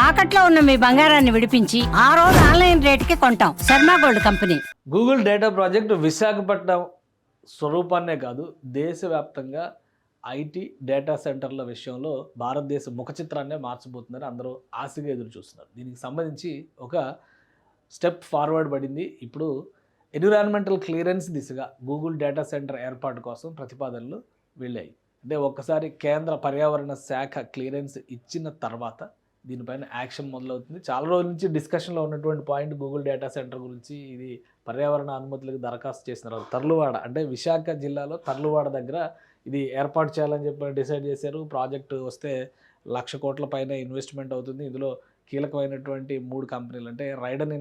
తాకట్లో ఉన్న మీ బంగారాన్ని విడిపించి ఆ రోజు ఆన్లైన్ రేటుకి కొంటాం. Sharma gold company. Google data project Visakhapatnam స్వరూపాన్నే కాదు, దేశవ్యాప్తంగా ఐటీ డేటా సెంటర్ల విషయంలో భారతదేశ ముఖ చిత్రాన్నే మార్చబోతుందని అందరూ ఆశగా ఎదురు చూస్తున్నారు. దీనికి సంబంధించి ఒక స్టెప్ ఫార్వర్డ్ పడింది. ఇప్పుడు ఎన్విరాన్మెంటల్ క్లియరెన్స్ దిశగా గూగుల్ డేటా సెంటర్ ఏర్పాటు కోసం ప్రతిపాదనలు వెళ్ళాయి. అంటే ఒక్కసారి కేంద్ర పర్యావరణ శాఖ క్లియరెన్స్ ఇచ్చిన తర్వాత దీనిపైన యాక్షన్ మొదలవుతుంది. చాలా రోజుల నుంచి డిస్కషన్లో ఉన్నటువంటి పాయింట్ గూగుల్ డేటా సెంటర్ గురించి. ఇది పర్యావరణ అనుమతులకు దరఖాస్తు చేసినారు. తర్లువాడ అంటే విశాఖ జిల్లాలో తర్లువాడ దగ్గర ఇది ఏర్పాటు చేయాలని చెప్పి డిసైడ్ చేశారు. ప్రాజెక్టు వస్తే 1,00,000 కోట్ల పైన ఇన్వెస్ట్మెంట్ అవుతుంది. ఇందులో కీలకమైనటువంటి 3 కంపెనీలు అంటే రైడన్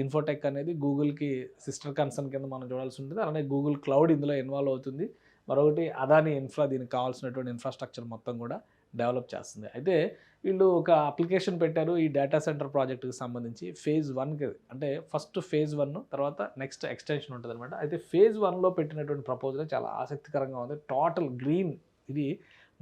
ఇన్ఫోటెక్ అనేది గూగుల్కి సిస్టర్ కన్సర్న్ కింద మనం చూడాల్సి ఉంటుంది. అలానే గూగుల్ క్లౌడ్ ఇందులో ఇన్వాల్వ్ అవుతుంది. మరొకటి అదాని ఇన్ఫ్రా, దీనికి కావాల్సినటువంటి ఇన్ఫ్రాస్ట్రక్చర్ మొత్తం కూడా డెవలప్ చేస్తుంది. అయితే వీళ్ళు ఒక అప్లికేషన్ పెట్టారు ఈ డేటా సెంటర్ ప్రాజెక్టుకి సంబంధించి. ఫేజ్ 1కి అంటే ఫస్ట్ ఫేజ్ 1 తర్వాత నెక్స్ట్ ఎక్స్టెన్షన్ ఉంటుంది అనమాట. అయితే ఫేజ్ 1లో పెట్టినటువంటి ప్రపోజల్ చాలా ఆసక్తికరంగా ఉంది. టోటల్ గ్రీన్, ఇది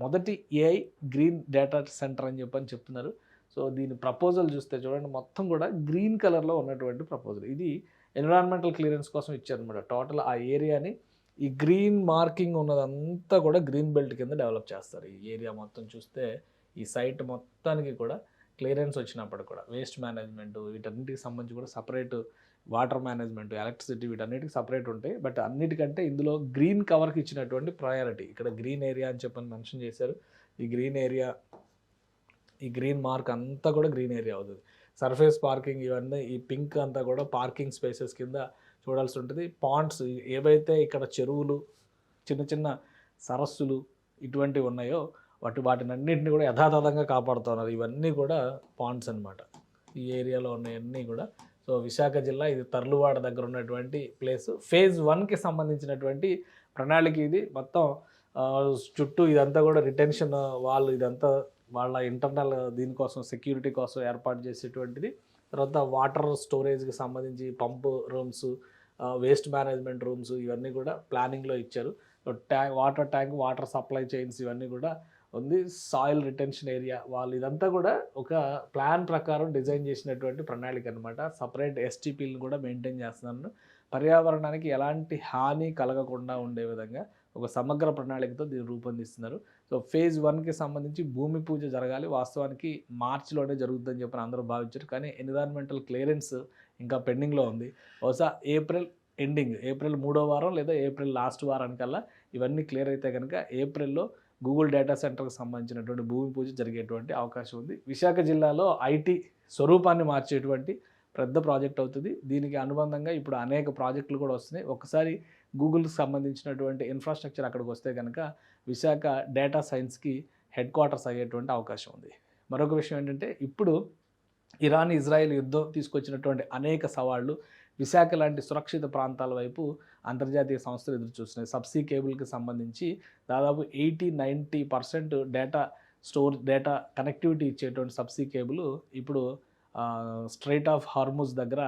మొదటి ఏఐ గ్రీన్ డేటా సెంటర్ అని చెప్తున్నారు. సో దీని ప్రపోజల్ చూస్తే చూడండి, మొత్తం కూడా గ్రీన్ కలర్లో ఉన్నటువంటి ప్రపోజల్. ఇది ఎన్విరాన్మెంటల్ క్లియరెన్స్ కోసం ఇచ్చారనమాట. టోటల్ ఆ ఏరియాని ఈ గ్రీన్ మార్కింగ్ ఉన్నదంతా కూడా గ్రీన్ బెల్ట్ కింద డెవలప్ చేస్తారు. ఈ ఏరియా మొత్తం చూస్తే ఈ సైట్ మొత్తానికి కూడా క్లియరెన్స్ వచ్చినప్పుడు కూడా వేస్ట్ మేనేజ్మెంట్ వీటన్నిటికి సంబంధించి కూడా సపరేట్, వాటర్ మేనేజ్మెంట్, ఎలక్ట్రిసిటీ వీటన్నిటికి సపరేట్ ఉంటాయి. బట్ అన్నిటికంటే ఇందులో గ్రీన్ కవర్కి ఇచ్చినటువంటి ప్రయారిటీ. ఇక్కడ గ్రీన్ ఏరియా అని చెప్పని మెన్షన్ చేశారు. ఈ గ్రీన్ ఏరియా, ఈ గ్రీన్ మార్క్ అంతా కూడా గ్రీన్ ఏరియా అవుతుంది. సర్ఫేస్ పార్కింగ్ ఇవన్నీ, ఈ పింక్ అంతా కూడా పార్కింగ్ స్పేసెస్ కింద చూడాల్సి ఉంటుంది. పాండ్స్ ఏవైతే ఇక్కడ చెరువులు, చిన్న చిన్న సరస్సులు ఇటువంటివి ఉన్నాయో వాటినన్నింటినీ కూడా యథాతథంగా కాపాడుతున్నారు. ఇవన్నీ కూడా పాండ్స్ అనమాట. ఈ ఏరియాలో ఉన్నవన్నీ కూడా. సో విశాఖ జిల్లా, ఇది తర్లువాడ దగ్గర ఉన్నటువంటి ప్లేస్. ఫేజ్ 1కి సంబంధించినటువంటి ప్రణాళిక ఇది. మొత్తం చుట్టూ ఇదంతా కూడా రిటెన్షన్ వాళ్ళు, ఇదంతా వాళ్ళ ఇంటర్నల్ దీనికోసం సెక్యూరిటీ కోసం ఏర్పాటు చేసేటువంటిది. తర్వాత వాటర్ స్టోరేజ్కి సంబంధించి పంపు రూమ్స్, వేస్ట్ మేనేజ్మెంట్ రూమ్స్ ఇవన్నీ కూడా ప్లానింగ్లో ఇచ్చారు. Water tank, water supply chains ఇవన్నీ కూడా ఉంది. సాయిల్ రిటెన్షన్ ఏరియా, వాళ్ళు ఇదంతా కూడా ఒక ప్లాన్ ప్రకారం డిజైన్ చేసినటువంటి ప్రణాళిక అనమాట. సపరేట్ ఎస్టీపీలను కూడా మెయింటైన్ చేస్తున్నారు. పర్యావరణానికి ఎలాంటి హాని కలగకుండా ఉండే విధంగా ఒక సమగ్ర ప్రణాళికతో దీన్ని రూపొందిస్తున్నారు. సో ఫేజ్ 1కి సంబంధించి భూమి పూజ జరగాలి. వాస్తవానికి మార్చిలోనే జరుగుతుందని చెప్పి అందరూ భావించారు. కానీ ఎన్విరాన్మెంటల్ క్లియరెన్స్ ఇంకా పెండింగ్లో ఉంది. బహుశా ఏప్రిల్ ఎండింగ్, ఏప్రిల్ 3వ వారం లేదా ఏప్రిల్ లాస్ట్ వారానికల్లా ఇవన్నీ క్లియర్ అయితే కనుక ఏప్రిల్లో గూగుల్ డేటా సెంటర్కి సంబంధించినటువంటి భూమి పూజ జరిగేటువంటి అవకాశం ఉంది. విశాఖ జిల్లాలో ఐటీ స్వరూపాన్ని మార్చేటువంటి పెద్ద ప్రాజెక్ట్ అవుతుంది. దీనికి అనుబంధంగా ఇప్పుడు అనేక ప్రాజెక్టులు కూడా వస్తున్నాయి. ఒకసారి గూగుల్కి సంబంధించినటువంటి ఇన్ఫ్రాస్ట్రక్చర్ అక్కడికి వస్తే కనుక విశాఖ డేటా సైన్స్కి హెడ్ క్వార్టర్స్ అయ్యేటువంటి అవకాశం ఉంది. మరొక విషయం ఏంటంటే, ఇప్పుడు ఇరాన్ ఇజ్రాయెల్ యుద్ధం తీసుకొచ్చినటువంటి అనేక సవాళ్లు విశాఖ లాంటి సురక్షిత ప్రాంతాల వైపు అంతర్జాతీయ సంస్థలు ఎదురు చూస్తున్నాయి. సబ్సీ కేబుల్కి సంబంధించి దాదాపు 80-90% డేటా కనెక్టివిటీ ఇచ్చేటువంటి సబ్సీ కేబుల్ ఇప్పుడు స్ట్రైట్ ఆఫ్ హార్ముజ్ దగ్గర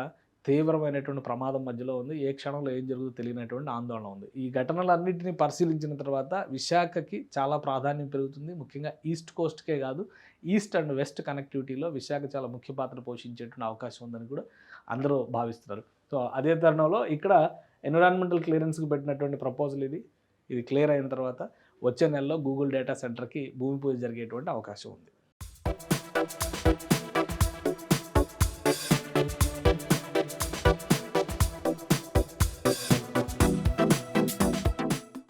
తీవ్రమైనటువంటి ప్రమాదం మధ్యలో ఉంది. ఏ క్షణంలో ఏం జరుగుతుందో తెలియనటువంటి ఆందోళన ఉంది. ఈ ఘటనలన్నింటినీ పరిశీలించిన తర్వాత విశాఖకి చాలా ప్రాధాన్యం పెరుగుతుంది. ముఖ్యంగా ఈస్ట్ కోస్ట్కే కాదు, ఈస్ట్ అండ్ వెస్ట్ కనెక్టివిటీలో విశాఖ చాలా ముఖ్య పాత్ర పోషించేటువంటి అవకాశం ఉందని కూడా అందరూ భావిస్తున్నారు. సో అదే తరుణంలో ఇక్కడ ఎన్విరాన్మెంటల్ క్లియరెన్స్కి పెట్టినటువంటి ప్రపోజల్ ఇది క్లియర్ అయిన తర్వాత వచ్చే నెలలో గూగుల్ డేటా సెంటర్కి భూమి పూజ జరిగేటువంటి అవకాశం ఉంది.